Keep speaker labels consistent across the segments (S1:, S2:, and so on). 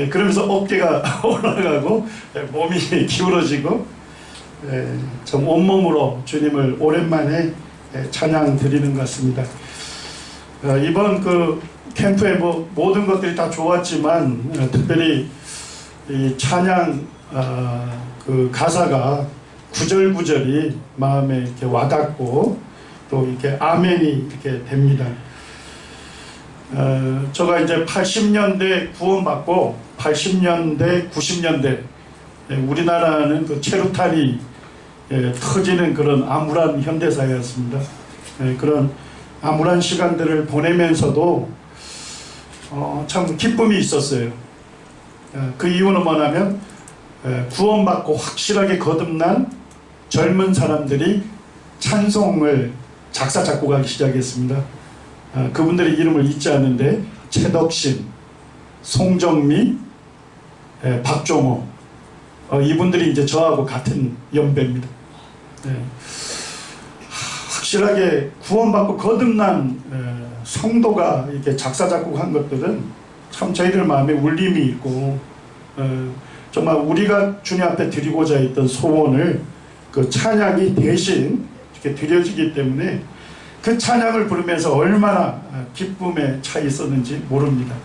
S1: 그러면서 어깨가 올라가고 몸이 기울어지고 좀 온몸으로 주님을 오랜만에 찬양 드리는 것 같습니다. 이번 그 캠프에 모든 것들이 다 좋았지만 특별히 이 찬양 그 가사가 구절구절이 마음에 이렇게 와닿고 또 이렇게 아멘이 이렇게 됩니다. 제가 이제 80년대 구원받고 80년대 90년대 우리나라는 그 체류탄이 터지는 그런 암울한 현대사였습니다. 그런 암울한 시간들을 보내면서도 참 기쁨이 있었어요. 그 이유는 뭐냐면 구원받고 확실하게 거듭난 젊은 사람들이 찬송을 작사 작곡하기 시작했습니다. 그분들의 이름을 잊지 않는데 최덕신, 송정미, 박종호 이분들이 이제 저하고 같은 연배입니다. 확실하게 구원받고 거듭난 성도가 이렇게 작사 작곡한 것들은 참 저희들 마음에 울림이 있고 정말 우리가 주님 앞에 드리고자 했던 소원을 그 찬양이 대신 이렇게 드려지기 때문에 그 찬양을 부르면서 얼마나 기쁨에 차 있었는지 모릅니다.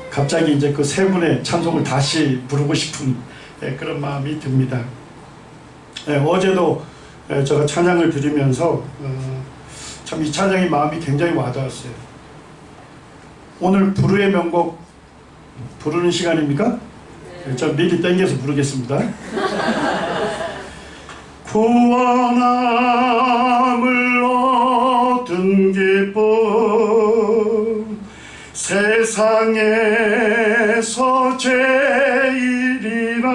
S1: 갑자기 이제 그 세 분의 찬송을 다시 부르고 싶은 그런 마음이 듭니다. 어제도 제가 찬양을 드리면서 참 이 찬양이 마음이 굉장히 와닿았어요. 오늘 부르의 명곡 부르는 시간입니까? 저 미리 땡겨서 부르겠습니다. 구원함을 얻은 기쁨 세상에서 제일이나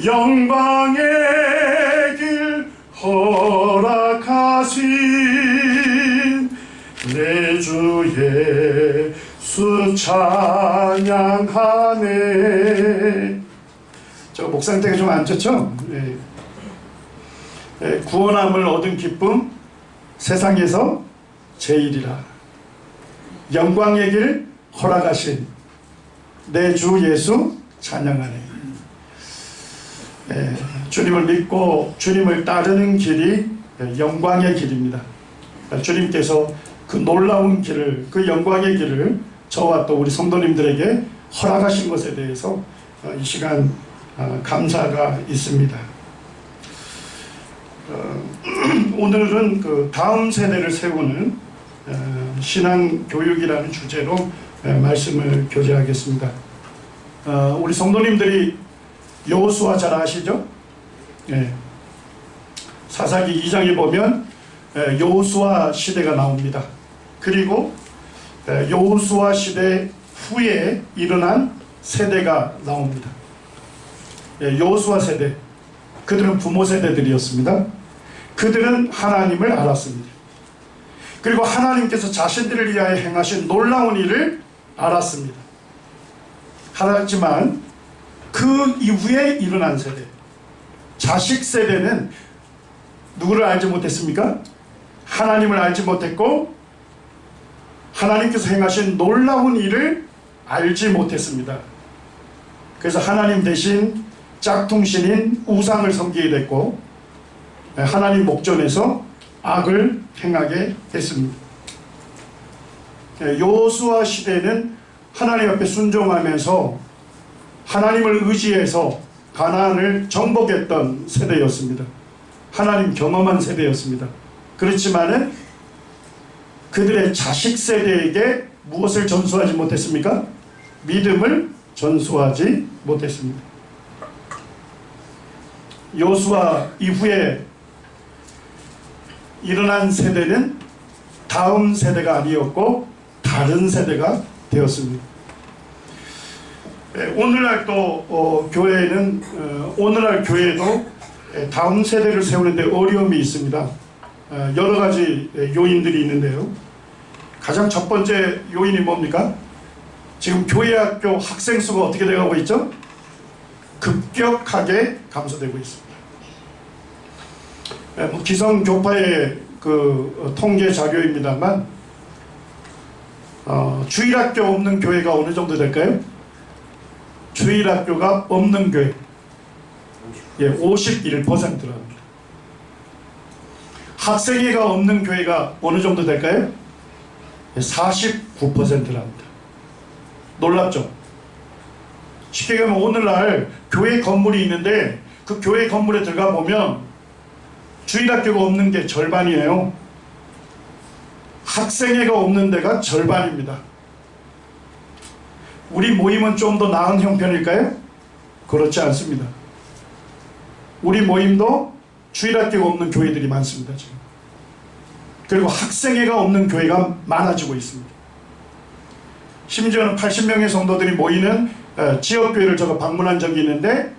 S1: 영광의 길 허락하신 내 주 예수 찬양하네. 저 목 상태가 좀 안 좋죠? 구원함을 얻은 기쁨 세상에서 제일이라 영광의 길 허락하신 내 주 예수 찬양하네. 주님을 믿고 주님을 따르는 길이 영광의 길입니다. 주님께서 그 놀라운 길을, 그 영광의 길을 저와 또 우리 성도님들에게 허락하신 것에 대해서 이 시간 감사가 있습니다. 오늘은 그 다음 세대를 세우는 신앙교육이라는 주제로 말씀을 교제하겠습니다. 우리 성도님들이 여호수아 잘 아시죠? 사사기 2장에 보면 여호수아 시대가 나옵니다. 그리고 여호수아 시대 후에 일어난 세대가 나옵니다. 여호수아 세대, 그들은 부모 세대들이었습니다. 그들은 하나님을 알았습니다. 그리고 하나님께서 자신들을 위하여 행하신 놀라운 일을 알았습니다. 하지만 그 이후에 일어난 세대, 자식 세대는 누구를 알지 못했습니까? 하나님을 알지 못했고 하나님께서 행하신 놀라운 일을 알지 못했습니다. 그래서 하나님 대신 짝퉁신인 우상을 섬기게 됐고 하나님 목전에서 악을 행하게 됐습니다. 여호수아 시대는 하나님 앞에 순종하면서 하나님을 의지해서 가나안을 정복했던 세대였습니다. 하나님 경험한 세대였습니다. 그렇지만은 그들의 자식 세대에게 무엇을 전수하지 못했습니까? 믿음을 전수하지 못했습니다. 여호수아 이후에 일어난 세대는 다음 세대가 아니었고 다른 세대가 되었습니다. 오늘날 또 교회는 오늘날 교회도 다음 세대를 세우는데 어려움이 있습니다. 여러 가지 요인들이 있는데요. 가장 첫 번째 요인이 뭡니까? 지금 교회학교 학생 수가 어떻게 되어가고 있죠? 급격하게 감소되고 있습니다. 기성교파의 그 통계 자료입니다만 주일학교 없는 교회가 어느 정도 될까요? 주일학교가 없는 교회, 예, 51%랍니다. 학생회가 없는 교회가 어느 정도 될까요? 49%랍니다. 놀랍죠? 쉽게 얘기하면 오늘날 교회 건물이 있는데 그 교회 건물에 들어가 보면 주일학교가 없는 게 절반이에요. 학생회가 없는 데가 절반입니다. 우리 모임은 좀 더 나은 형편일까요? 그렇지 않습니다. 우리 모임도 주일학교가 없는 교회들이 많습니다. 지금. 그리고 학생회가 없는 교회가 많아지고 있습니다. 심지어는 80명의 성도들이 모이는 지역교회를 제가 방문한 적이 있는데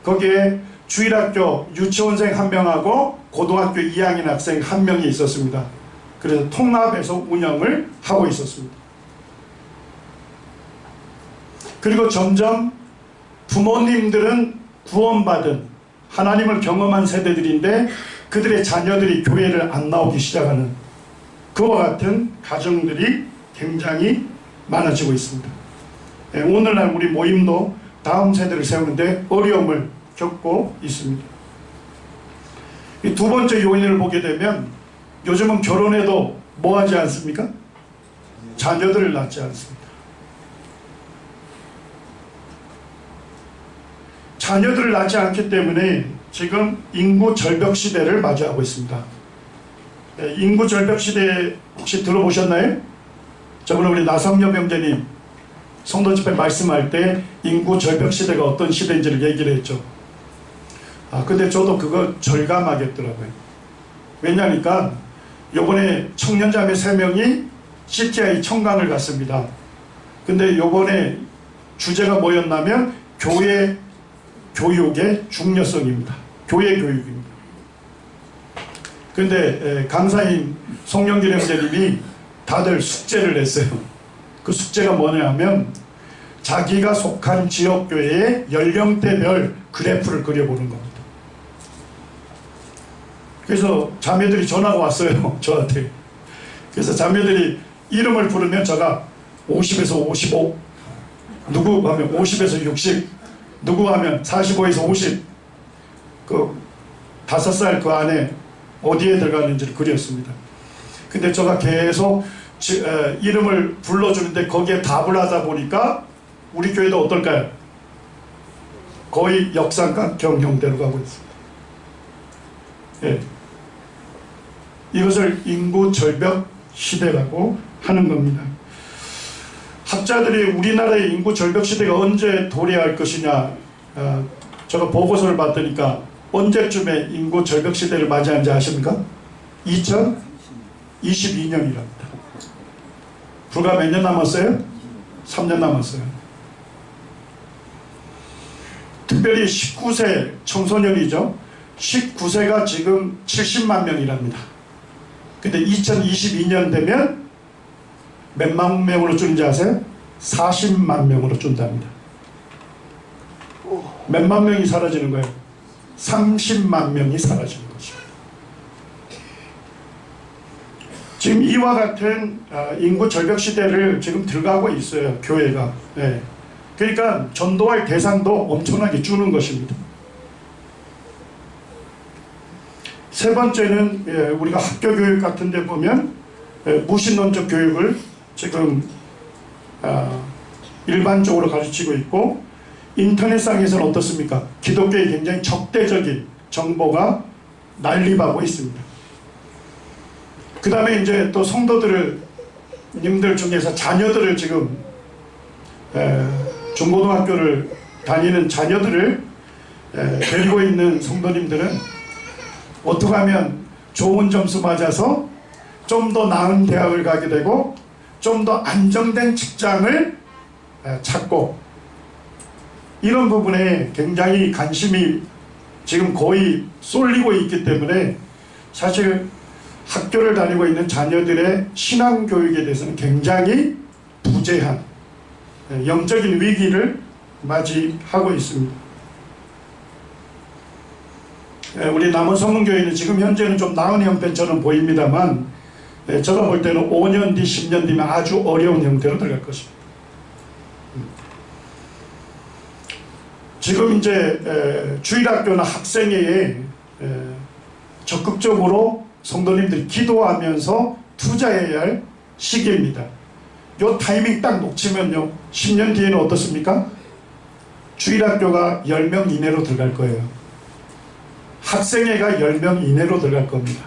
S1: 거기에 주일학교 유치원생 1명하고 고등학교 2학년 학생 1명이 있었습니다. 그래서 통합해서 운영을 하고 있었습니다. 그리고 점점 부모님들은 구원받은 하나님을 경험한 세대들인데 그들의 자녀들이 교회를 안 나오기 시작하는 그와 같은 가정들이 굉장히 많아지고 있습니다. 오늘날 우리 모임도 다음 세대를 세우는데 어려움을 겪고 있습니다. 이 두 번째 요인을 보게 되면 요즘은 결혼해도 뭐 하지 않습니까? 자녀들을 낳지 않습니다. 자녀들을 낳지 않기 때문에 지금 인구 절벽 시대를 맞이하고 있습니다. 인구 절벽 시대 혹시 들어보셨나요? 저번에 우리 나성엽 형제님 성도 집회 말씀할 때 인구 절벽 시대가 어떤 시대인지를 얘기를 했죠. 근데 저도 그거 절감하겠더라고요. 왜냐니까 요번에 청년자매 3명이 CTI 청강을 갔습니다. 근데 요번에 주제가 뭐였냐면 교회 교육의 중요성입니다. 교회 교육입니다. 근데 강사인 송영길 형제님이 다들 숙제를 냈어요. 그 숙제가 뭐냐면 자기가 속한 지역교회의 연령대별 그래프를 그려보는 겁니다. 그래서 자매들이 전화가 왔어요. 저한테. 그래서 자매들이 이름을 부르면 제가 50에서 55, 누구 하면 50에서 60, 누구 하면 45에서 50, 그 5살 그 안에 어디에 들어가는지를 그렸습니다. 근데 제가 계속 이름을 불러주는데 거기에 답을 하다 보니까 우리 교회도 어떨까요? 거의 역삼각 경형대로 가고 있습니다. 예. 이것을 인구 절벽 시대라고 하는 겁니다. 학자들이 우리나라의 인구 절벽 시대가 언제 도래할 것이냐, 제가 보고서를 봤더니까 언제쯤에 인구 절벽 시대를 맞이하는지 아십니까? 2022년이랍니다. 불과 몇 년 남았어요? 3년 남았어요. 특별히 19세 청소년이죠. 19세가 지금 70만 명이랍니다. 근데 2022년 되면 몇만 명으로 줄인지 아세요? 40만 명으로 준답니다. 몇만 명이 사라지는 거예요? 30만 명이 사라지는 것입니다. 지금 이와 같은 인구 절벽 시대를 지금 들어가고 있어요. 교회가. 네. 그러니까 전도할 대상도 엄청나게 주는 것입니다. 세 번째는 우리가 학교 교육 같은 데 보면 무신론적 교육을 지금 일반적으로 가르치고 있고, 인터넷상에서는 어떻습니까? 기독교에 굉장히 적대적인 정보가 난립하고 있습니다. 그 다음에 이제 또 님들 중에서 자녀들을 지금 중고등학교를 다니는 자녀들을 데리고 있는 성도님들은 어떻게 하면 좋은 점수 맞아서 좀 더 나은 대학을 가게 되고 좀 더 안정된 직장을 찾고, 이런 부분에 굉장히 관심이 지금 거의 쏠리고 있기 때문에 사실 학교를 다니고 있는 자녀들의 신앙교육에 대해서는 굉장히 부재한 영적인 위기를 맞이하고 있습니다. 우리 남원성문교회는 지금 현재는 좀 나은 형편처럼 보입니다만 제가 볼 때는 5년 뒤, 10년 뒤면 아주 어려운 형태로 들어갈 것입니다. 지금 이제 주일학교나 학생회에 적극적으로 성도님들이 기도하면서 투자해야 할 시기입니다. 요 타이밍 딱 놓치면요, 10년 뒤에는 어떻습니까? 주일학교가 10명 이내로 들어갈 거예요. 학생회가 10명 이내로 들어갈 겁니다.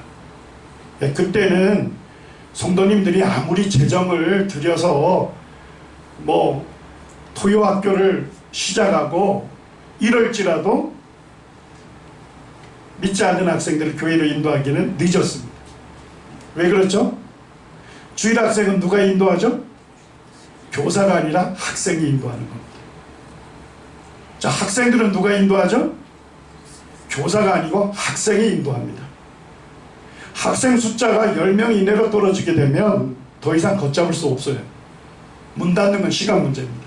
S1: 그때는 성도님들이 아무리 재정을 들여서 뭐 토요학교를 시작하고 이럴지라도 믿지 않는 학생들을 교회로 인도하기는 늦었습니다. 왜 그렇죠? 주일학생은 누가 인도하죠? 교사가 아니라 학생이 인도하는 겁니다. 자, 학생들은 누가 인도하죠? 교사가 아니고 학생이 인도합니다. 학생 숫자가 10명 이내로 떨어지게 되면 더 이상 걷잡을 수 없어요. 문 닫는 건 시간 문제입니다.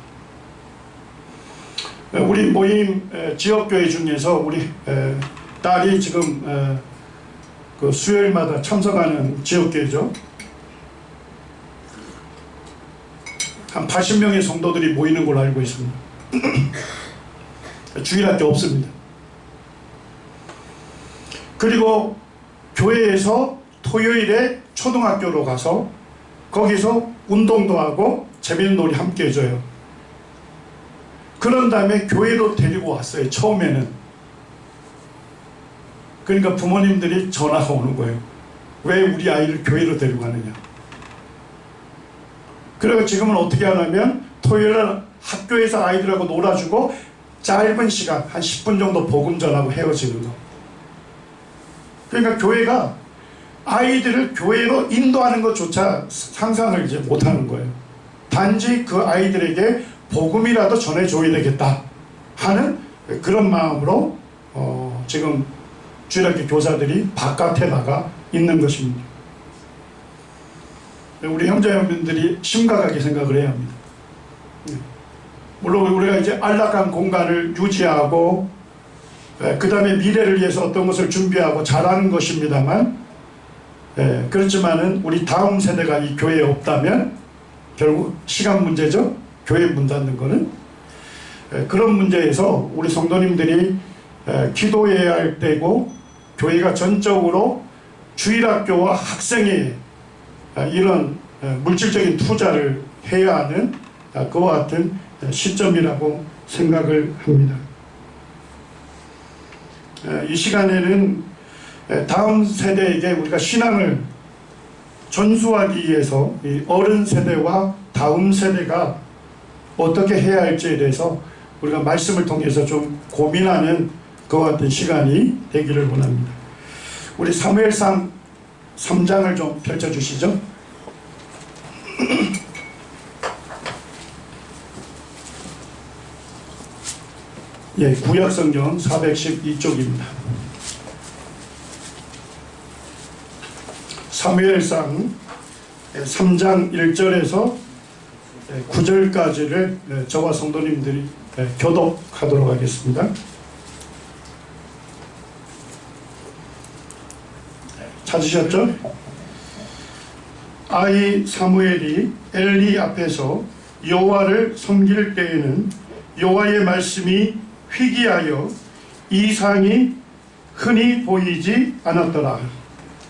S1: 우리 모임 지역교회 중에서 우리 딸이 지금 그 수요일마다 참석하는 지역교회죠. 한 80명의 성도들이 모이는 걸로 알고 있습니다. 주일학교 없습니다. 그리고 교회에서 토요일에 초등학교로 가서 거기서 운동도 하고 재밌는 놀이 함께 해줘요. 그런 다음에 교회로 데리고 왔어요. 처음에는. 그러니까 부모님들이 전화가 오는 거예요. 왜 우리 아이를 교회로 데리고 가느냐. 그리고 지금은 어떻게 하냐면 토요일날 학교에서 아이들하고 놀아주고 짧은 시간 한 10분 정도 복음 전하고 헤어지는 거. 그러니까 교회가 아이들을 교회로 인도하는 것조차 상상을 이제 못하는 거예요. 단지 그 아이들에게 복음이라도 전해줘야 되겠다 하는 그런 마음으로 지금 주일학교 교사들이 바깥에 나가 있는 것입니다. 우리 형제자매들이 심각하게 생각을 해야 합니다. 물론 우리가 이제 안락한 공간을 유지하고 그 다음에 미래를 위해서 어떤 것을 준비하고 잘하는 것입니다만, 그렇지만은 우리 다음 세대가 이 교회에 없다면 결국 시간 문제죠. 교회 문 닫는 거는. 그런 문제에서 우리 성도님들이 기도해야 할 때고, 교회가 전적으로 주일학교와 학생회 이런 물질적인 투자를 해야 하는 그와 같은 시점이라고 생각을 합니다. 이 시간에는 다음 세대에게 우리가 신앙을 전수하기 위해서 이 어른 세대와 다음 세대가 어떻게 해야 할지에 대해서 우리가 말씀을 통해서 좀 고민하는 그와 같은 시간이 되기를 원합니다. 우리 사무엘상 3장을 좀 펼쳐주시죠. 예, 구약성경 412쪽입니다. 사무엘상 3장 1절에서 9절까지를 저와 성도님들이 교독하도록 하겠습니다. 찾으셨죠? 아이 사무엘이 엘리 앞에서 여호와를 섬길 때에는 여호와의 말씀이 희귀하여 이상이 흔히 보이지 않았더라.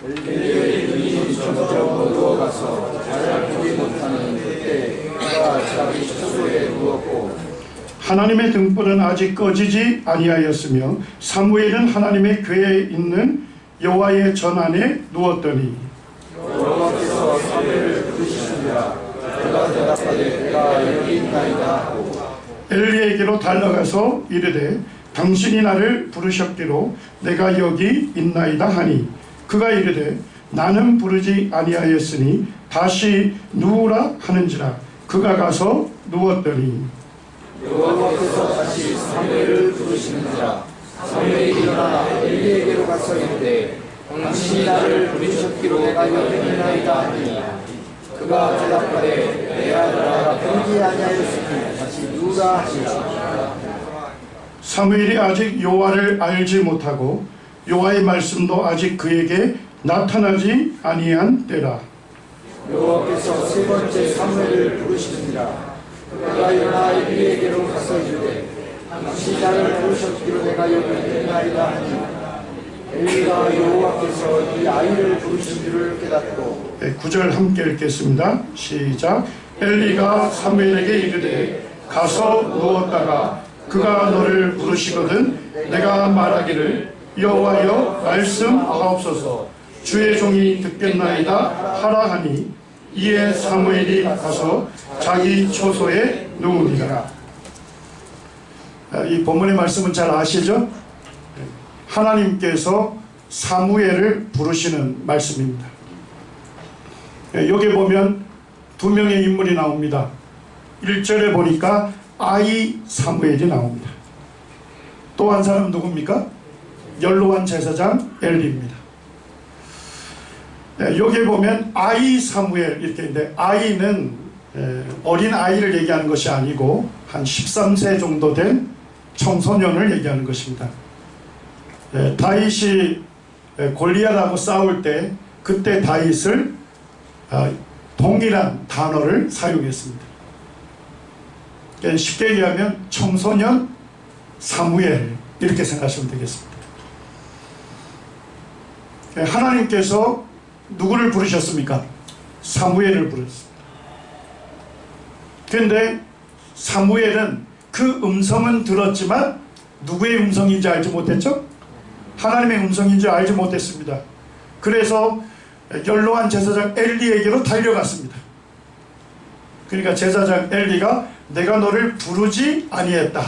S2: 엘리의 눈이 점점 어두워가서 잘 보지 못하는 그때 그가 자기 처소에 누웠고
S1: 하나님의 등불은 아직 꺼지지 아니하였으며 사무엘은 하나님의 궤에 있는 여호와의 전 안에 누웠더니
S2: 여호와께서 사무엘을 부르시니라. 그가 대답하되 내가 여기 있나이다 하고
S1: 엘리에게로 달려가서 이르되 당신이 나를 부르셨기로 내가 여기 있나이다 하니 그가 이르되 나는 부르지 아니하였으니 다시 누우라 하는지라. 그가 가서 누웠더니
S2: 여호와께서 다시 사무엘을 부르시는지라. 사무엘이 일어나 엘리에게로 가서 이르되 당신이 나를 부르셨기로 내가 여기 있나이다 하니 그가 대답하되 내 아들아 부르지 아니하였으니 다시 누우라 하시라.
S1: 사무엘이 아직 여호와를 알지 못하고 여호와의 말씀도 아직 그에게 나타나지 아니한 때라.
S2: 여호와께서 세 번째 사무엘을 부르시니라. 그가 일어나 엘리에게로 가서 이르되 당신이 나를 부르셨기로 내가 여기 있나이다 하니 엘리가 여호와께서 이 아이를 부르신 줄을 깨닫고
S1: 9절 함께 읽겠습니다. 시작. 엘리가 사무엘에게 이르되 가서 누웠다가 그가 너를 부르시거든 내가 말하기를 여호와여 말씀하옵소서 주의 종이 듣겠나이다 하라 하니 이에 사무엘이 가서 자기 초소에 누우니라. 이 본문의 말씀은 잘 아시죠? 하나님께서 사무엘을 부르시는 말씀입니다. 여기 보면 두 명의 인물이 나옵니다. 1절에 보니까 아이 사무엘이 나옵니다. 또 한 사람 누굽니까? 연로한 제사장 엘리입니다. 여기 보면 아이 사무엘 이렇게 있는데 아이는 어린 아이를 얘기하는 것이 아니고 한 13세 정도 된 청소년을 얘기하는 것입니다. 다윗이 골리앗하고 싸울 때 그때 다윗을 동일한 단어를 사용했습니다. 쉽게 얘기하면 청소년 사무엘 이렇게 생각하시면 되겠습니다. 하나님께서 누구를 부르셨습니까? 사무엘을 부르셨습니다. 그런데 사무엘은 그 음성은 들었지만 누구의 음성인지 알지 못했죠? 하나님의 음성인지 알지 못했습니다. 그래서 연로한 제사장 엘리에게로 달려갔습니다. 그러니까 제사장 엘리가 내가 너를 부르지 아니했다.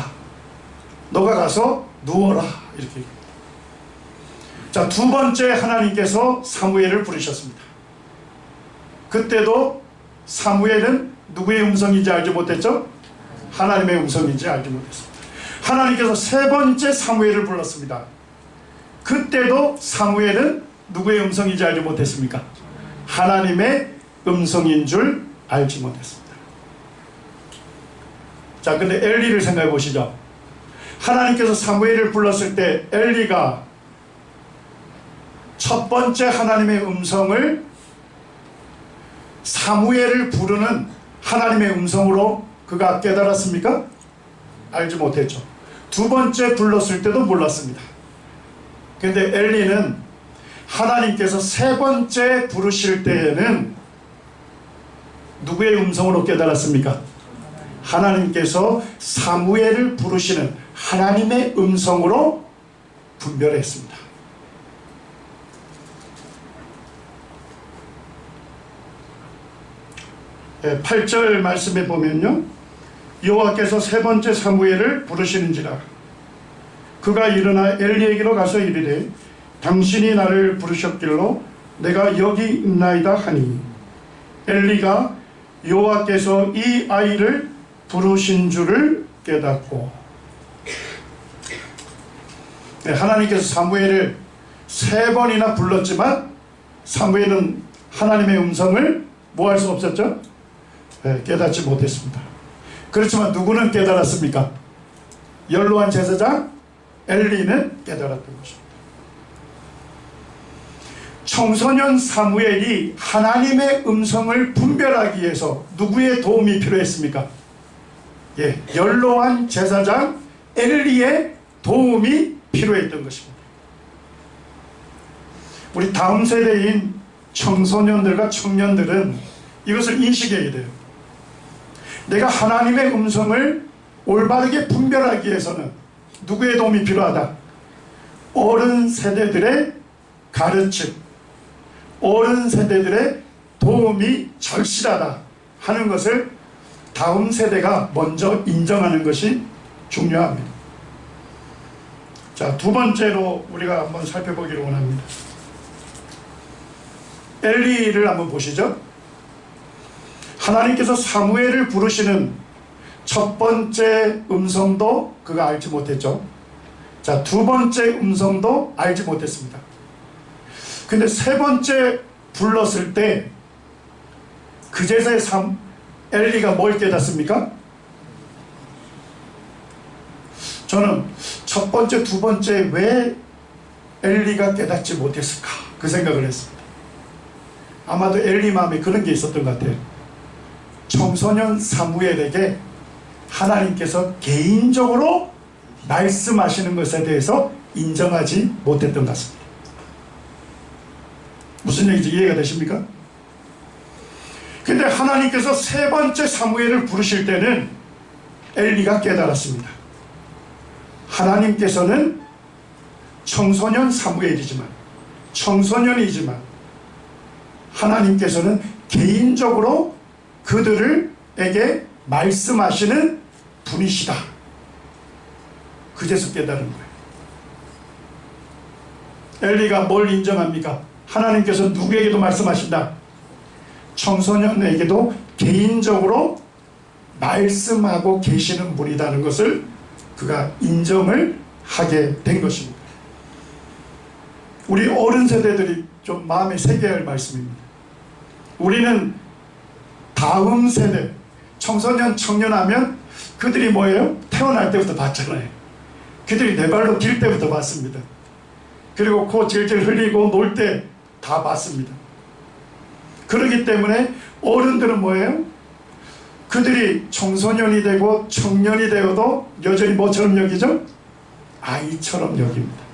S1: 너가 가서 누워라. 이렇게. 자, 두 번째 하나님께서 사무엘을 부르셨습니다. 그때도 사무엘은 누구의 음성인지 알지 못했죠? 하나님의 음성인지 알지 못했습니다. 하나님께서 세 번째 사무엘을 불렀습니다. 그때도 사무엘은 누구의 음성인지 알지 못했습니까? 하나님의 음성인 줄 알지 못했습니다. 자, 근데 엘리를 생각해 보시죠. 하나님께서 사무엘을 불렀을 때 엘리가 첫 번째 하나님의 음성을 사무엘을 부르는 하나님의 음성으로 그가 깨달았습니까? 알지 못했죠. 두 번째 불렀을 때도 몰랐습니다. 그런데 엘리는 하나님께서 세 번째 부르실 때에는 누구의 음성으로 깨달았습니까? 하나님께서 사무엘을 부르시는 하나님의 음성으로 분별했습니다. 8절 말씀에 보면요, 여호와께서 세 번째 사무엘을 부르시는지라. 그가 일어나 엘리에게로 가서 이르되 당신이 나를 부르셨길로 내가 여기 있나이다 하니 엘리가 여호와께서 이 아이를 부르신 줄을 깨닫고. 하나님께서 사무엘을 세 번이나 불렀지만 사무엘은 하나님의 음성을 뭐 할 수 없었죠? 깨닫지 못했습니다. 그렇지만 누구는 깨달았습니까? 연로한 제사장 엘리는 깨달았던 것입니다. 청소년 사무엘이 하나님의 음성을 분별하기 위해서 누구의 도움이 필요했습니까? 연로한 제사장 엘리의 도움이 필요했던 것입니다. 우리 다음 세대인 청소년들과 청년들은 이것을 인식해야 돼요. 내가 하나님의 음성을 올바르게 분별하기 위해서는 누구의 도움이 필요하다? 어른 세대들의 가르침, 어른 세대들의 도움이 절실하다 하는 것을 다음 세대가 먼저 인정하는 것이 중요합니다. 자, 두 번째로 우리가 한번 살펴보기를 원합니다. 엘리를 한번 보시죠. 하나님께서 사무엘을 부르시는 첫 번째 음성도 그가 알지 못했죠. 자, 두 번째 음성도 알지 못했습니다. 근데 세 번째 불렀을 때 그제서야 엘리가 뭘 깨닫습니까? 저는 첫 번째, 두 번째 왜 엘리가 깨닫지 못했을까? 그 생각을 했습니다. 아마도 엘리 마음에 그런 게 있었던 것 같아요. 청소년 사무엘에게 하나님께서 개인적으로 말씀하시는 것에 대해서 인정하지 못했던 것 같습니다. 무슨 얘기인지 이해가 되십니까? 근데 하나님께서 세 번째 사무엘을 부르실 때는 엘리가 깨달았습니다. 하나님께서는 청소년 사무엘이지만, 청소년이지만 하나님께서는 개인적으로 그들에게 말씀하시는 분이시다. 그제서 깨달은 거예요. 엘리가 뭘 인정합니까? 하나님께서 누구에게도 말씀하신다. 청소년에게도 개인적으로 말씀하고 계시는 분이라는 것을 그가 인정을 하게 된 것입니다. 우리 어른 세대들이 좀 마음에 새겨야 할 말씀입니다. 우리는 다음 세대, 청소년, 청년하면 그들이 뭐예요? 태어날 때부터 봤잖아요. 그들이 내 발로 딜 때부터 봤습니다. 그리고 코 질질 흘리고 놀 때 다 봤습니다. 그렇기 때문에 어른들은 뭐예요? 그들이 청소년이 되고 청년이 되어도 여전히 뭐처럼 여기죠? 아이처럼 여깁니다.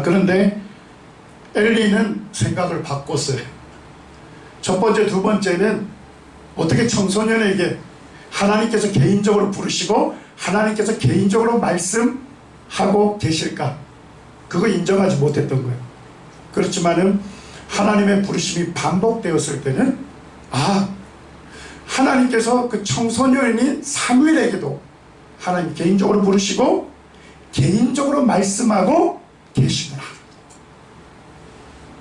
S1: 그런데 엘리는 생각을 바꿨어요. 첫 번째, 두 번째는 어떻게 청소년에게 하나님께서 개인적으로 부르시고 하나님께서 개인적으로 말씀하고 계실까? 그거 인정하지 못했던 거예요. 그렇지만은 하나님의 부르심이 반복되었을 때는 하나님께서 그 청소년인 사무엘에게도 하나님 개인적으로 부르시고 개인적으로 말씀하고 계시구나.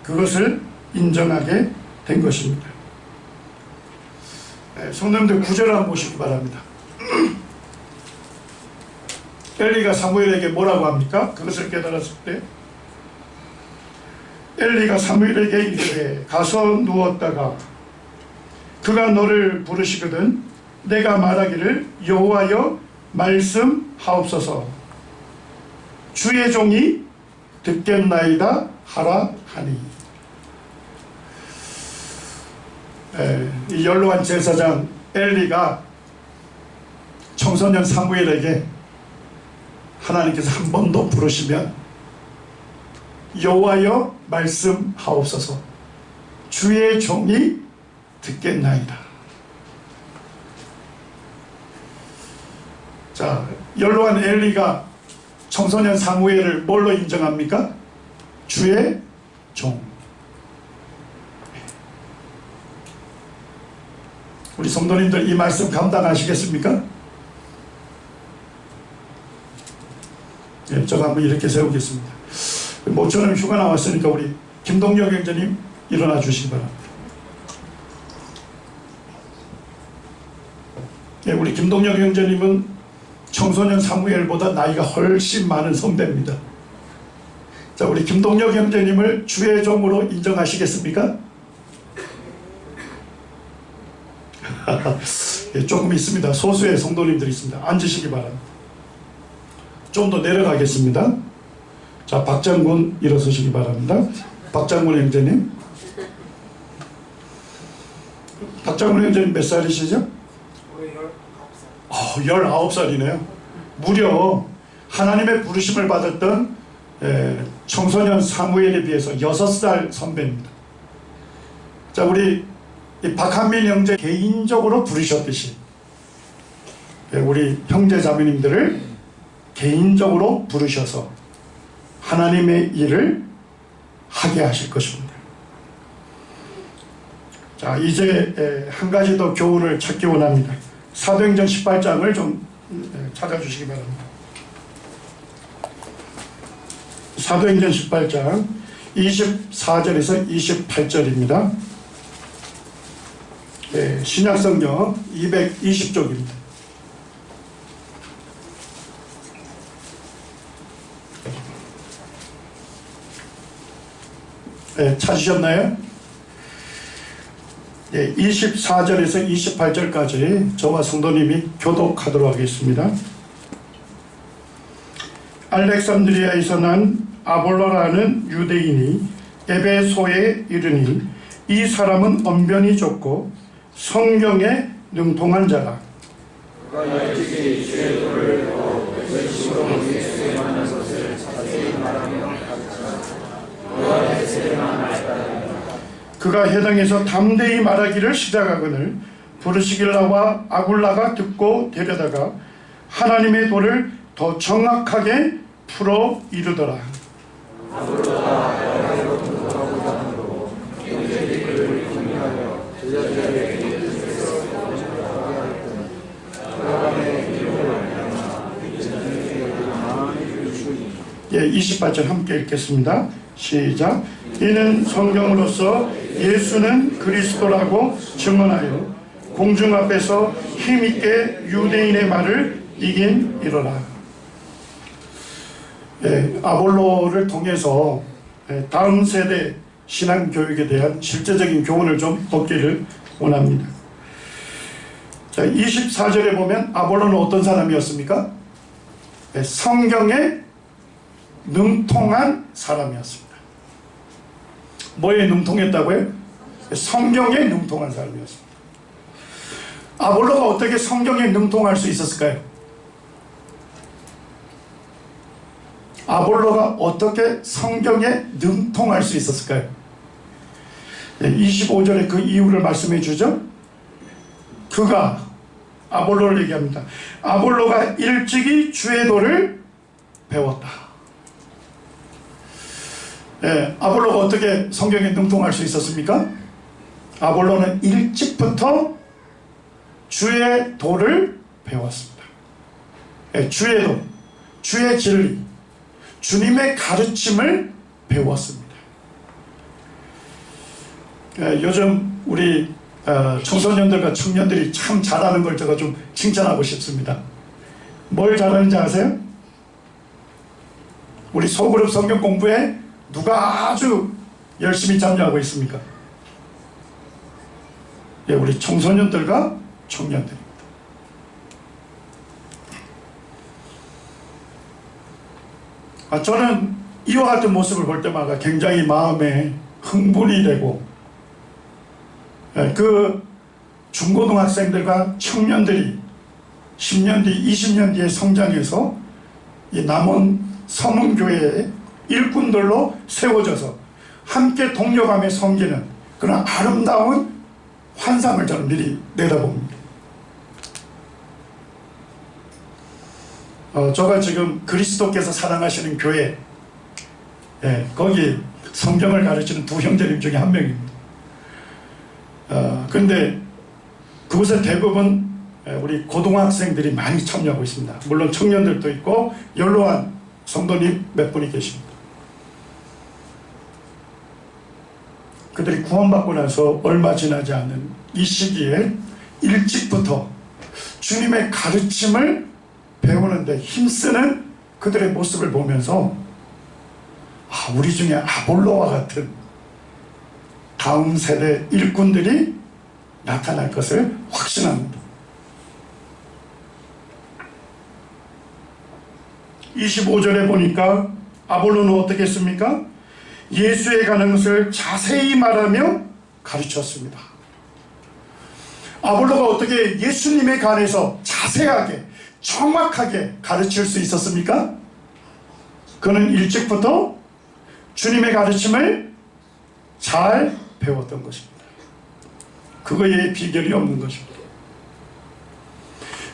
S1: 그것을 인정하게 된 것입니다. 성도님들 9절을 한번 보시기 바랍니다. 엘리가 사무엘에게 뭐라고 합니까? 그것을 깨달았을 때 엘리가 사무엘에게 이르되 가서 누웠다가 그가 너를 부르시거든 내가 말하기를 여호와여 말씀하옵소서 주의 종이 듣겠나이다 하라 하니. 이 연로한 제사장 엘리가 청소년 사무엘에게 하나님께서 한 번 더 부르시면 여호와여 말씀하옵소서 주의 종이 듣겠나이다. 자, 연로한 엘리가 청소년 사무엘을 뭘로 인정합니까? 주의 종. 우리 성도님들 이 말씀 감당하시겠습니까? 제가 한번 이렇게 세우겠습니다. 모처럼 휴가 나왔으니까 우리 김동혁 형제님 일어나 주시기 바랍니다. 우리 김동혁 형제님은 청소년 사무엘보다 나이가 훨씬 많은 선배입니다. 자, 우리 김동혁 형제님을 주의 종으로 인정하시겠습니까? 조금 있습니다. 소수의 성도님들이 있습니다. 앉으시기 바랍니다. 좀 더 내려가겠습니다. 자, 박장군 일어서시기 바랍니다. 박장군 형제님. 박장군 형제님 몇 살이시죠? 19살이네요. 무려 하나님의 부르심을 받았던 청소년 사무엘에 비해서 6살 선배입니다. 자, 우리 박한민 형제 개인적으로 부르셨듯이 우리 형제 자매님들을 개인적으로 부르셔서 하나님의 일을 하게 하실 것입니다. 자, 이제 한 가지 더 교훈을 찾기 원합니다. 사도행전 18장을 좀 찾아주시기 바랍니다. 사도행전 18장 24절에서 28절입니다. 신약성경 220쪽입니다. 찾으셨나요? 24절에서 28절까지 저와 성도님이 교독하도록 하겠습니다. 알렉산드리아에서 난 아볼로라는 유대인이 에베소에 이르니 이 사람은 언변이 좁고 성경에 능통한 자라.
S2: 그가 일찍이 주의 도를 전심으로 예수에 만난 것을 자세히 말하며 가르치나 그가 대세만 말하다.
S1: 그가 해당에서 담대히 말하기를 시작하거늘 브르시길라와 아굴라가 듣고 데려다가 하나님의 도를 더 정확하게 풀어 이르더라. 예, 28절 함께 읽겠습니다. 시작. 이는 성경으로서 예수는 그리스도라고 증언하여 공중 앞에서 힘있게 유대인의 말을 이긴 이로라. 예, 아볼로를 통해서 다음 세대 신앙교육에 대한 실제적인 교훈을 좀 얻기를 원합니다. 자, 24절에 보면 아볼로는 어떤 사람이었습니까? 성경에 능통한 사람이었습니다. 뭐에 능통했다고요? 성경에 능통한 사람이었습니다. 아볼로가 어떻게 성경에 능통할 수 있었을까요? 아볼로가 어떻게 성경에 능통할 수 있었을까요? 25절에 그 이유를 말씀해 주죠. 그가 아볼로를 얘기합니다. 아볼로가 일찍이 주의 도를 배웠다. 아볼로가 어떻게 성경에 능통할 수 있었습니까? 아볼로는 일찍부터 주의 도를 배웠습니다. 주의 도, 주의 진리, 주님의 가르침을 배웠습니다. 요즘 우리 청소년들과 청년들이 참 잘하는 걸 제가 좀 칭찬하고 싶습니다. 뭘 잘하는지 아세요? 우리 소그룹 성경 공부에 누가 아주 열심히 참여하고 있습니까? 예, 우리 청소년들과 청년들입니다. 저는 이와 같은 모습을 볼 때마다 굉장히 마음에 흥분이 되고, 그 중고등학생들과 청년들이 10년 뒤, 20년 뒤에 성장해서 이 남원 서문교회의 일꾼들로 세워져서 함께 동력하며 섬기는 그런 아름다운 환상을 저는 미리 내다봅니다. 저가 지금 그리스도께서 사랑하시는 교회, 거기 성경을 가르치는 두 형제님 중에 한 명입니다. 그런데 그곳에 대부분 우리 고등학생들이 많이 참여하고 있습니다. 물론 청년들도 있고 연로한 성도님 몇 분이 계십니다. 그들이 구원받고 나서 얼마 지나지 않은 이 시기에 일찍부터 주님의 가르침을 배우는데 힘쓰는 그들의 모습을 보면서 우리 중에 아볼로와 같은 다음 세대 일꾼들이 나타날 것을 확신합니다. 25절에 보니까 아볼로는 어떻게 했습니까? 예수에 관한 것을 자세히 말하며 가르쳤습니다. 아볼로가 어떻게 예수님에 관해서 자세하게 정확하게 가르칠 수 있었습니까? 그는 일찍부터 주님의 가르침을 잘 배웠던 것입니다. 그거에 비결이 없는 것입니다.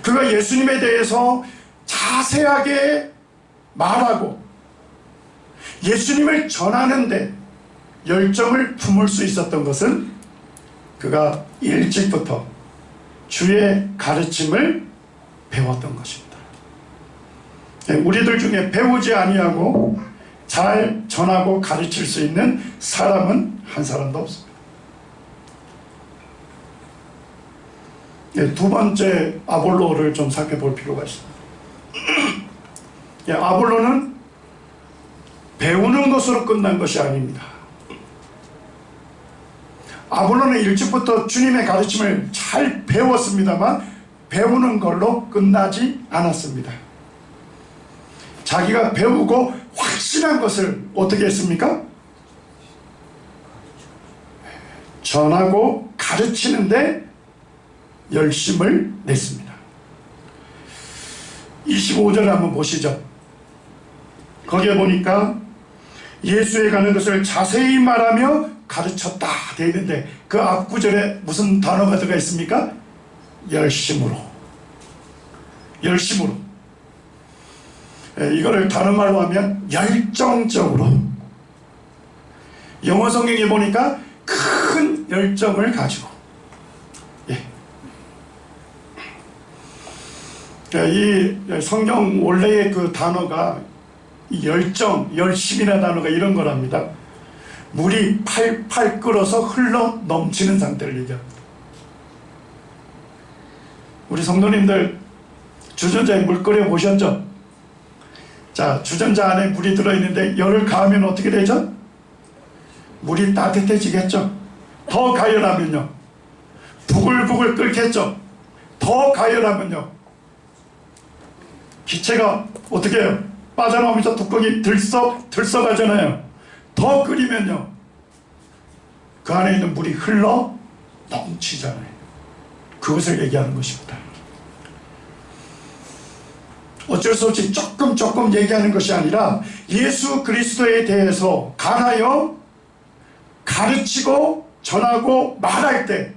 S1: 그가 예수님에 대해서 자세하게 말하고 예수님을 전하는데 열정을 품을 수 있었던 것은 그가 일찍부터 주의 가르침을 배웠던 것입니다. 우리들 중에 배우지 아니하고 잘 전하고 가르칠 수 있는 사람은 한 사람도 없습니다. 두 번째 아볼로를 좀 살펴볼 필요가 있습니다. 아볼로는 배우는 것으로 끝난 것이 아닙니다. 아볼로는 일찍부터 주님의 가르침을 잘 배웠습니다만 배우는 걸로 끝나지 않았습니다. 자기가 배우고 확신한 것을 어떻게 했습니까? 전하고 가르치는데 열심을 냈습니다. 25절을 한번 보시죠. 거기에 보니까 예수에 가는 것을 자세히 말하며 가르쳤다 되어 있는데 그 앞구절에 무슨 단어가 들어가 있습니까? 열심으로. 열심으로. 이거를 다른 말로 하면 열정적으로. 영어 성경에 보니까 큰 열정을 가지고. 이 성경 원래의 그 단어가 열정, 열심이라는 단어가 이런 거랍니다. 물이 팔팔 끓어서 흘러 넘치는 상태를 얘기합니다. 우리 성도님들 주전자에 물 끓여 보셨죠? 자, 주전자 안에 물이 들어있는데 열을 가하면 어떻게 되죠? 물이 따뜻해지겠죠? 더 가열하면요, 부글부글 끓겠죠? 더 가열하면요, 기체가 어떻게 해요? 빠져나오면서 뚜껑이 들썩하잖아요. 더 끓이면요, 그 안에 있는 물이 흘러 넘치잖아요. 그것을 얘기하는 것입니다. 어쩔 수 없이 조금 얘기하는 것이 아니라 예수 그리스도에 대해서 관하여 가르치고 전하고 말할 때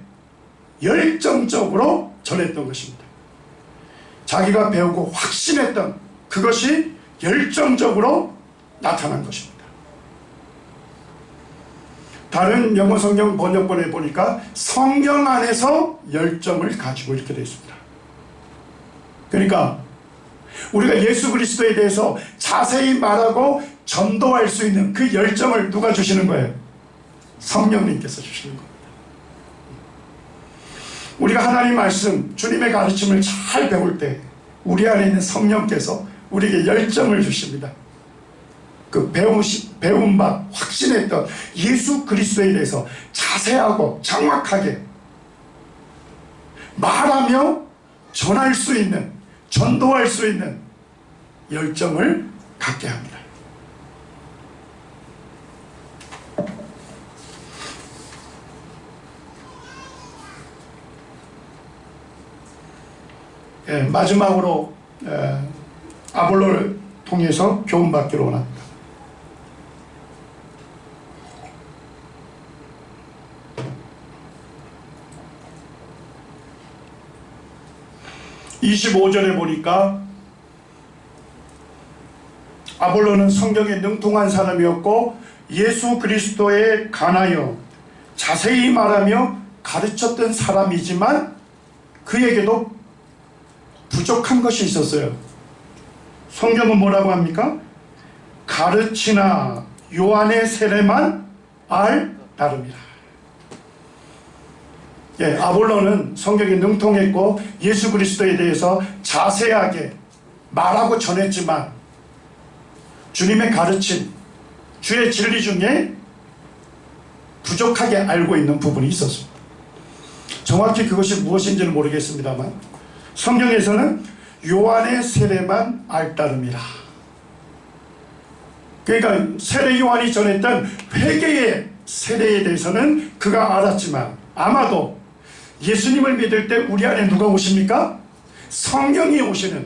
S1: 열정적으로 전했던 것입니다. 자기가 배우고 확신했던 그것이 열정적으로 나타난 것입니다. 다른 영어 성경 번역본에 보니까 성령 안에서 열정을 가지고 이렇게 되어 있습니다. 그러니까 우리가 예수 그리스도에 대해서 자세히 말하고 전도할 수 있는 그 열정을 누가 주시는 거예요? 성령님께서 주시는 겁니다. 우리가 하나님 말씀, 주님의 가르침을 잘 배울 때 우리 안에 있는 성령께서 우리에게 열정을 주십니다. 그 배운 바 확신했던 예수 그리스도에 대해서 자세하고 정확하게 말하며 전할 수 있는, 전도할 수 있는 열정을 갖게 합니다. 마지막으로 아볼로를 통해서 교훈받기로 원합니다. (25절에) 보니까 아볼로는 성경에 능통한 사람이었고 예수 그리스도에 관하여 자세히 말하며 가르쳤던 사람이지만 그에게도 부족한 것이 있었어요. 성경은 뭐라고 합니까? 가르치나 요한의 세례만 알 따름이라. 아볼로는 성경에 능통했고 예수 그리스도에 대해서 자세하게 말하고 전했지만 주님의 가르침, 주의 진리 중에 부족하게 알고 있는 부분이 있었습니다. 정확히 그것이 무엇인지는 모르겠습니다만 성경에서는 요한의 세례만 알 따름이라. 그러니까 세례 요한이 전했던 회개의 세례에 대해서는 그가 알았지만 아마도 예수님을 믿을 때 우리 안에 누가 오십니까? 성령이 오시는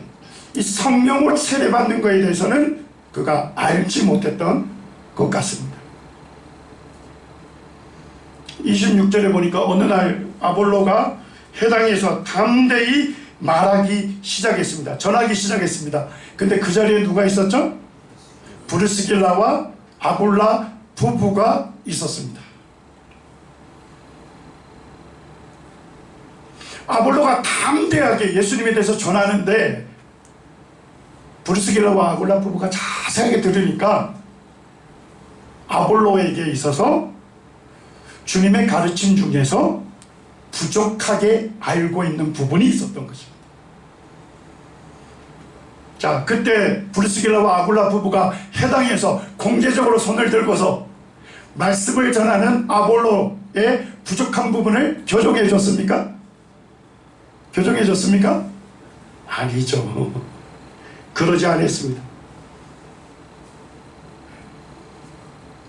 S1: 이 성령으로 세례받는 것에 대해서는 그가 알지 못했던 것 같습니다. 26절에 보니까 어느 날 아볼로가 회당에서 담대히 말하기 시작했습니다. 전하기 시작했습니다. 근데 그 자리에 누가 있었죠? 브리스길라와 아굴라 부부가 있었습니다. 아볼로가 담대하게 예수님에 대해서 전하는데 브리스길라와 아굴라 부부가 자세하게 들으니까 아볼로에게 있어서 주님의 가르침 중에서 부족하게 알고 있는 부분이 있었던 것입니다. 자, 그때 브리스길라와 아굴라 부부가 회당에서 공개적으로 손을 들고서 말씀을 전하는 아볼로의 부족한 부분을 교정해 줬습니까? 교정해 줬습니까? 아니죠. 그러지 않았습니다.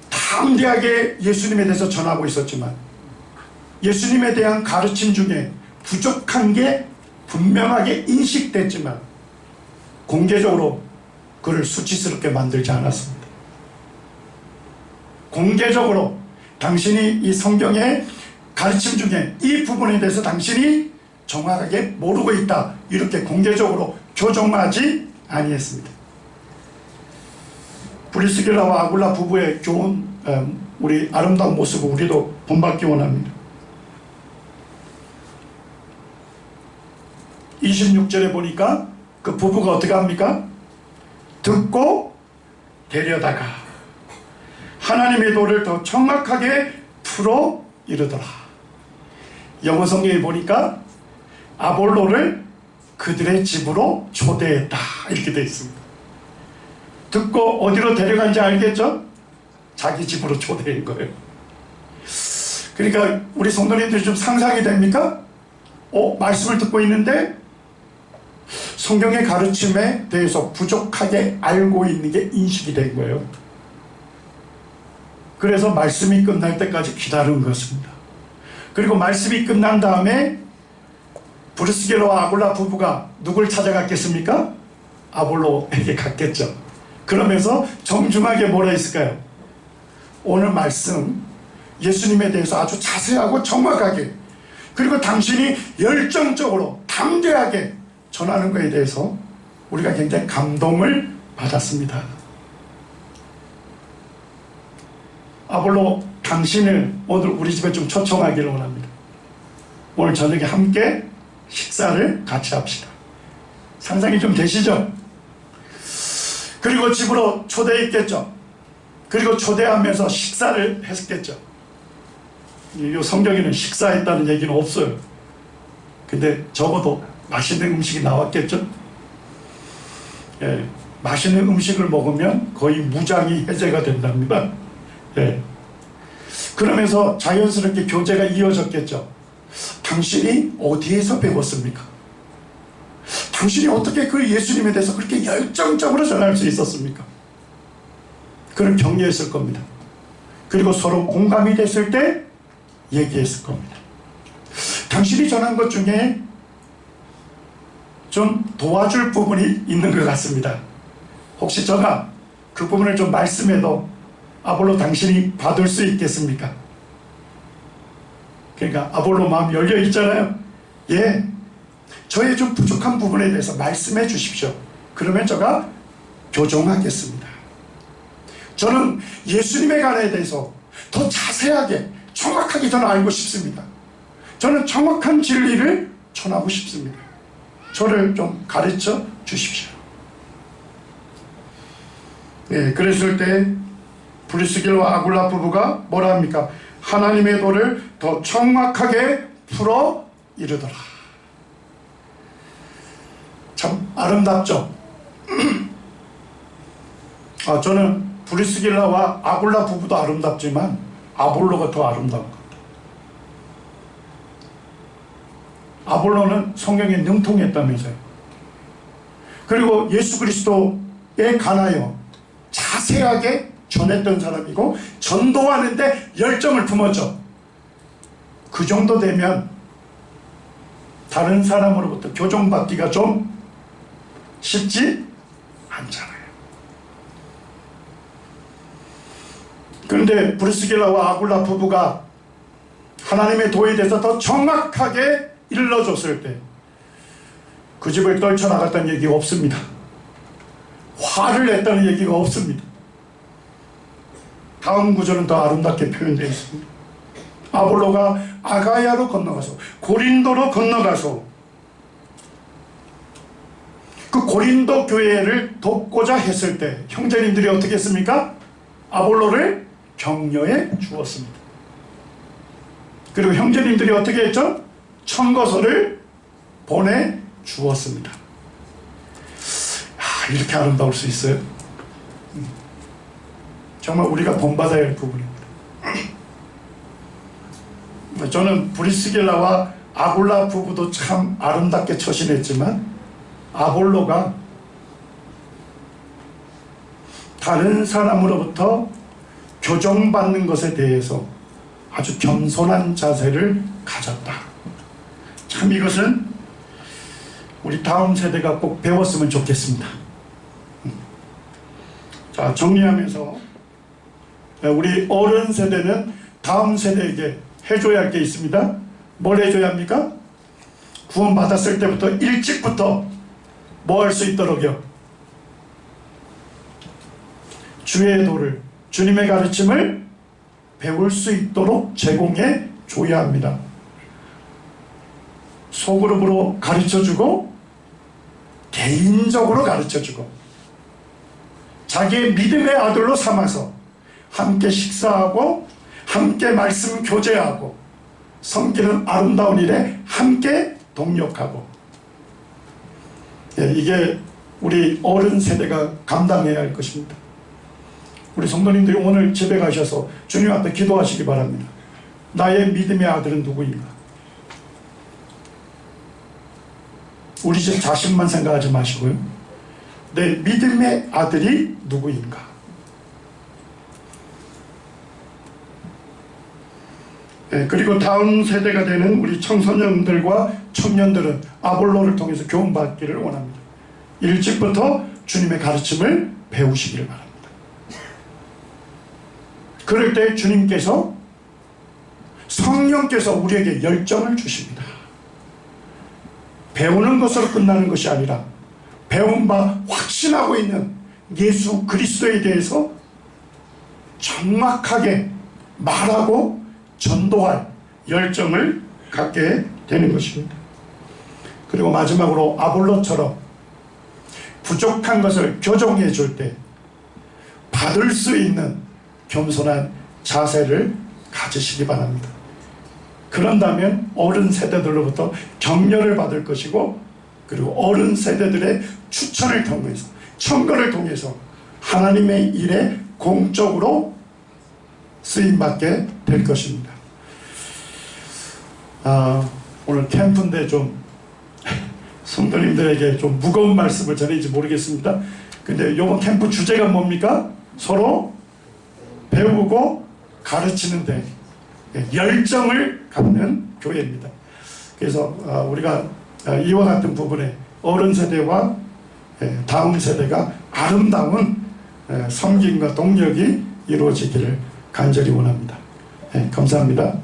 S1: 담대하게 예수님에 대해서 전하고 있었지만 예수님에 대한 가르침 중에 부족한 게 분명하게 인식됐지만 공개적으로 그를 수치스럽게 만들지 않았습니다. 공개적으로 당신이 이 성경의 가르침 중에 이 부분에 대해서 당신이 정확하게 모르고 있다, 이렇게 공개적으로 교정하지 아니했습니다. 브리스길라와 아굴라 부부의 교훈, 우리 아름다운 모습을 우리도 본받기 원합니다. 26절에 보니까 그 부부가 어떻게 합니까? 듣고 데려다가 하나님의 도를 더 정확하게 풀어 이르더라. 영어 성경에 보니까 아볼로를 그들의 집으로 초대했다, 이렇게 되어 있습니다. 듣고 어디로 데려간지 알겠죠? 자기 집으로 초대한 거예요. 그러니까 우리 성도님들이 좀 상상이 됩니까? 말씀을 듣고 있는데 성경의 가르침에 대해서 부족하게 알고 있는 게 인식이 된 거예요. 그래서 말씀이 끝날 때까지 기다린 것입니다. 그리고 말씀이 끝난 다음에 브리스길라와 아굴라 부부가 누굴 찾아갔겠습니까? 아볼로에게 갔겠죠. 그러면서 정중하게 뭐라 했을까요? 오늘 말씀 예수님에 대해서 아주 자세하고 정확하게, 그리고 당신이 열정적으로 담대하게 전하는 것에 대해서 우리가 굉장히 감동을 받았습니다. 아볼로, 당신을 오늘 우리 집에 좀 초청하기를 원합니다. 오늘 저녁에 함께 식사를 같이 합시다. 상상이 좀 되시죠? 그리고 집으로 초대했겠죠. 그리고 초대하면서 식사를 했겠죠. 이 성경에는 식사했다는 얘기는 없어요. 근데 적어도 맛있는 음식이 나왔겠죠. 예, 맛있는 음식을 먹으면 거의 무장이 해제가 된답니다. 예. 그러면서 자연스럽게 교제가 이어졌겠죠. 당신이 어디에서 배웠습니까? 당신이 어떻게 그 예수님에 대해서 그렇게 열정적으로 전할 수 있었습니까? 그를 격려했을 겁니다. 그리고 서로 공감이 됐을 때 얘기했을 겁니다. 당신이 전한 것 중에 좀 도와줄 부분이 있는 것 같습니다. 혹시 제가 그 부분을 좀 말씀해도 아볼로, 당신이 받을 수 있겠습니까? 그러니까 아볼로 마음 열려 있잖아요. 예, 저의 좀 부족한 부분에 대해서 말씀해 주십시오. 그러면 제가 교정하겠습니다. 저는 예수님의 관에 대해서 더 자세하게 정확하게 저는 알고 싶습니다. 저는 정확한 진리를 전하고 싶습니다. 저를 좀 가르쳐 주십시오. 예, 그랬을 때 브리스길라와 아굴라 부부가 뭐라 합니까? 하나님의 도를 더 정확하게 풀어 이르더라. 참 아름답죠? 저는 브리스길라와 아굴라 부부도 아름답지만 아볼로가 더 아름다운 것 같아요. 아볼로는 성경에 능통했다면서요. 그리고 예수 그리스도에 관하여 자세하게 전했던 사람이고 전도하는데 열정을 품었죠. 그 정도 되면 다른 사람으로부터 교정받기가 좀 쉽지 않잖아요. 그런데 브리스길라와 아굴라 부부가 하나님의 도에 대해서 더 정확하게 일러줬을 때 그 집을 떨쳐나갔다는 얘기가 없습니다. 화를 냈다는 얘기가 없습니다. 다음 구절은 더 아름답게 표현되어 있습니다. 아볼로가 아가야로 건너가서 고린도로 건너가서 그 고린도 교회를 돕고자 했을 때 형제님들이 어떻게 했습니까? 아볼로를 격려해 주었습니다. 그리고 형제님들이 어떻게 했죠? 청거서를 보내 주었습니다. 이렇게 아름다울 수 있어요? 정말 우리가 본받아야 할 부분입니다. 저는 브리스길라와 아굴라 부부도 참 아름답게 처신했지만 아볼로가 다른 사람으로부터 교정받는 것에 대해서 아주 겸손한 자세를 가졌다. 참 이것은 우리 다음 세대가 꼭 배웠으면 좋겠습니다. 자, 정리하면서 우리 어른 세대는 다음 세대에게 해줘야 할 게 있습니다. 뭘 해줘야 합니까? 구원 받았을 때부터 일찍부터 뭐 할 수 있도록요? 주의 도를, 주님의 가르침을 배울 수 있도록 제공해 줘야 합니다. 소그룹으로 가르쳐주고 개인적으로 가르쳐주고 자기의 믿음의 아들로 삼아서 함께 식사하고 함께 말씀 교제하고 섬기는 아름다운 일에 함께 동력하고, 이게 우리 어른 세대가 감당해야 할 것입니다. 우리 성도님들이 오늘 집에 가셔서 주님 앞에 기도하시기 바랍니다. 나의 믿음의 아들은 누구인가? 우리 집 자식만 생각하지 마시고요. 내 믿음의 아들이 누구인가? 그리고 다음 세대가 되는 우리 청소년들과 청년들은 아볼로를 통해서 교훈받기를 원합니다. 일찍부터 주님의 가르침을 배우시기를 바랍니다. 그럴 때 주님께서, 성령께서 우리에게 열정을 주십니다. 배우는 것으로 끝나는 것이 아니라 배운 바 확신하고 있는 예수 그리스도에 대해서 정확하게 말하고 전도할 열정을 갖게 되는 것입니다. 그리고 마지막으로 아볼로처럼 부족한 것을 교정해 줄 때 받을 수 있는 겸손한 자세를 가지시기 바랍니다. 그런다면 어른 세대들로부터 격려를 받을 것이고, 그리고 어른 세대들의 추천을 통해서, 청거를 통해서 하나님의 일에 공적으로 쓰임받게 될 것입니다. 오늘 캠프인데 좀 성도님들에게 좀 무거운 말씀을 전할지 모르겠습니다. 근데 이번 캠프 주제가 뭡니까? 서로 배우고 가르치는데 열정을 갖는 교회입니다. 그래서 우리가 이와 같은 부분에 어른 세대와 다음 세대가 아름다운 섬김과 동력이 이루어지기를 간절히 원합니다. 감사합니다.